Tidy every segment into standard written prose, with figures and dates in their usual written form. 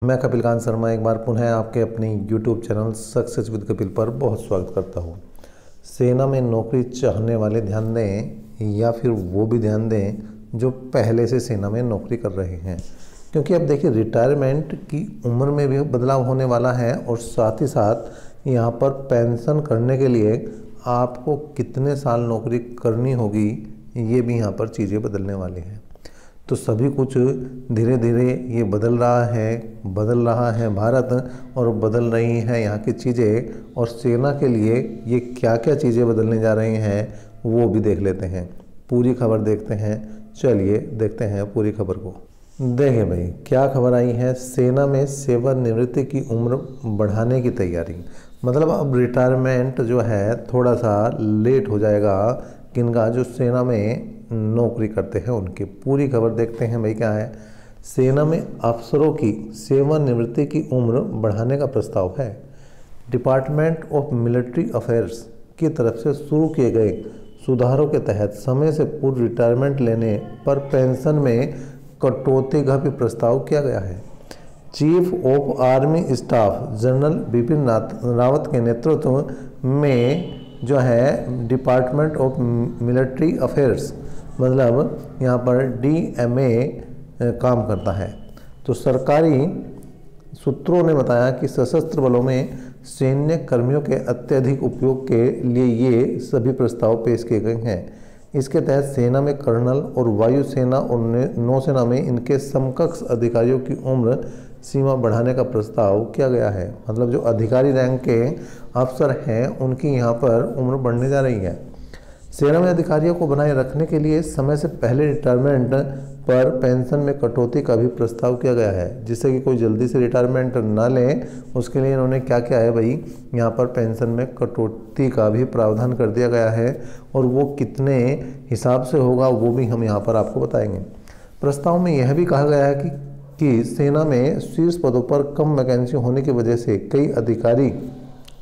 मैं कपिल कांत शर्मा एक बार पुनः आपके अपने YouTube channel success with Kapil पर बहुत स्वागत करता हूँ। सेना में नौकरी चाहने वाले ध्यान दें या फिर वो भी ध्यान दें जो पहले से सेना में नौकरी कर रहे हैं, क्योंकि अब देखिए रिटायरमेंट की उम्र में भी बदलाव होने वाला है और साथ ही साथ यहाँ पर पेंशन करने के लिए आपको कितने साल नौकरी करनी होगी ये भी यहाँ पर चीज़ें बदलने वाली हैं। तो सभी कुछ धीरे धीरे ये बदल रहा है भारत, और बदल रही हैं यहाँ की चीज़ें, और सेना के लिए ये क्या क्या चीज़ें बदलने जा रही हैं वो भी देख लेते हैं। पूरी खबर देखते हैं, चलिए देखते हैं पूरी खबर को। देखें भाई क्या खबर आई है। सेना में सेवानिवृत्ति की उम्र बढ़ाने की तैयारी, मतलब अब रिटायरमेंट जो है थोड़ा सा लेट हो जाएगा किनका, जो सेना में नौकरी करते हैं उनकी। पूरी खबर देखते हैं भाई क्या है। सेना में अफसरों की सेवानिवृत्ति की उम्र बढ़ाने का प्रस्ताव है। डिपार्टमेंट ऑफ मिलिट्री अफेयर्स की तरफ से शुरू किए गए सुधारों के तहत समय से पूर्व रिटायरमेंट लेने पर पेंशन में कटौती का भी प्रस्ताव किया गया है। Chief of army staff general Bipin Rawat के नेतृत्व में जो है डिपार्टमेंट ऑफ मिलिट्री अफेयर्स, मतलब यहाँ पर DMA काम करता है। तो सरकारी सूत्रों ने बताया कि सशस्त्र बलों में सैन्य कर्मियों के अत्यधिक उपयोग के लिए ये सभी प्रस्ताव पेश किए गए हैं। इसके तहत सेना में कर्नल और वायुसेना और नौसेना में इनके समकक्ष अधिकारियों की उम्र सीमा बढ़ाने का प्रस्ताव किया गया है। मतलब जो अधिकारी रैंक के अफसर हैं उनकी यहाँ पर उम्र बढ़ने जा रही है। सेना में अधिकारियों को बनाए रखने के लिए समय से पहले रिटायरमेंट पर पेंशन में कटौती का भी प्रस्ताव किया गया है, जिससे कि कोई जल्दी से रिटायरमेंट ना ले। उसके लिए इन्होंने क्या किया है भाई, यहाँ पर पेंशन में कटौती का भी प्रावधान कर दिया गया है, और वो कितने हिसाब से होगा वो भी हम यहाँ पर आपको बताएंगे। प्रस्ताव में यह भी कहा गया है कि सेना में शीर्ष पदों पर कम वैकेंसी होने की वजह से कई अधिकारी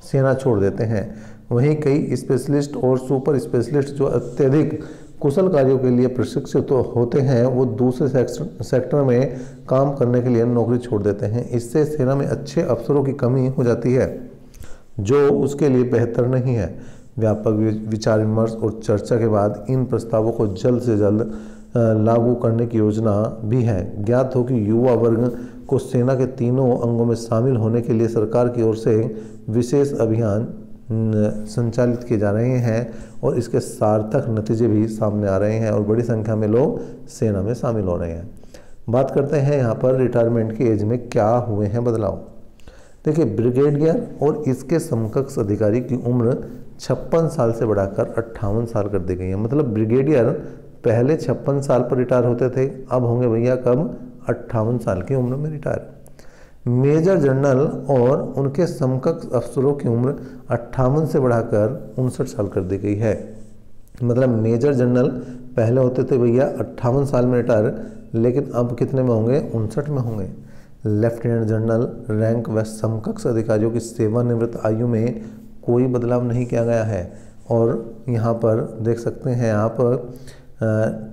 सेना छोड़ देते हैं। वहीं कई स्पेशलिस्ट और सुपर स्पेशलिस्ट जो अत्यधिक कुशल कार्यों के लिए प्रशिक्षित होते हैं वो दूसरे सेक्टर में काम करने के लिए नौकरी छोड़ देते हैं। इससे सेना में अच्छे अफसरों की कमी हो जाती है, जो उसके लिए बेहतर नहीं है। व्यापक विचार विमर्श और चर्चा के बाद इन प्रस्तावों को जल्द से जल्द लागू करने की योजना भी है। ज्ञात हो कि युवा वर्ग को सेना के तीनों अंगों में शामिल होने के लिए सरकार की ओर से विशेष अभियान संचालित किए जा रहे हैं, और इसके सार्थक नतीजे भी सामने आ रहे हैं और बड़ी संख्या में लोग सेना में शामिल हो रहे हैं। बात करते हैं यहाँ पर रिटायरमेंट की एज में क्या हुए हैं बदलाव। देखिए ब्रिगेडियर और इसके समकक्ष अधिकारी की उम्र 56 साल से बढ़ाकर 58 साल कर दी गई है। मतलब ब्रिगेडियर पहले 56 साल पर रिटायर होते थे, अब होंगे भैया कब, 58 साल की उम्र में रिटायर। मेजर जनरल और उनके समकक्ष अफसरों की उम्र 58 से बढ़ाकर 59 साल कर दी गई है। मतलब मेजर जनरल पहले होते थे भैया 58 साल में रिटायर, लेकिन अब कितने में होंगे, 59 में होंगे। लेफ्टिनेंट जनरल रैंक व समकक्ष अधिकारियों की सेवानिवृत्त आयु में कोई बदलाव नहीं किया गया है। और यहाँ पर देख सकते हैं आप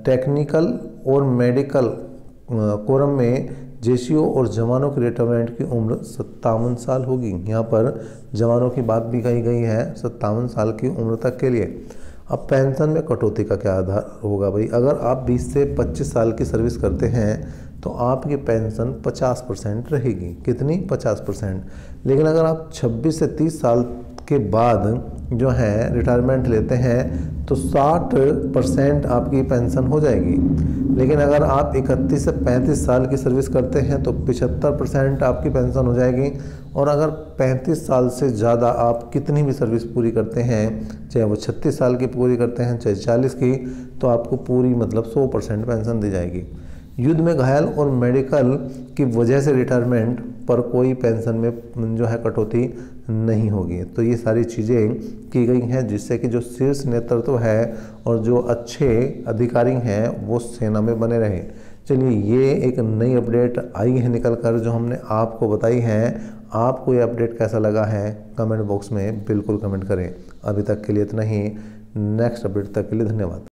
टेक्निकल और मेडिकल कोरम में जेसीओ और जवानों की रिटायरमेंट की उम्र 57 साल होगी। यहाँ पर जवानों की बात भी कही गई है 57 साल की उम्र तक के लिए। अब पेंशन में कटौती का क्या आधार होगा भाई। अगर आप 20 से 25 साल की सर्विस करते हैं तो आपकी पेंशन 50% रहेगी। कितनी, 50%। लेकिन अगर आप 26 से 30 साल के बाद जो है रिटायरमेंट लेते हैं तो 60% आपकी पेंशन हो जाएगी। लेकिन अगर आप 31 से 35 साल की सर्विस करते हैं तो 75% आपकी पेंशन हो जाएगी। और अगर 35 साल से ज़्यादा आप कितनी भी सर्विस पूरी करते हैं, चाहे वो 36 साल की पूरी करते हैं चाहे 40 की, तो आपको पूरी मतलब 100% पेंशन दी जाएगी। युद्ध में घायल और मेडिकल की वजह से रिटायरमेंट पर कोई पेंशन में जो है कटौती नहीं होगी। तो ये सारी चीज़ें की गई हैं जिससे कि जो शीर्ष नेतृत्व है और जो अच्छे अधिकारी हैं वो सेना में बने रहे। चलिए ये एक नई अपडेट आई है निकल कर जो हमने आपको बताई है। आपको ये अपडेट कैसा लगा है कमेंट बॉक्स में बिल्कुल कमेंट करें। अभी तक के लिए इतना ही। नेक्स्ट अपडेट तक के लिए धन्यवाद।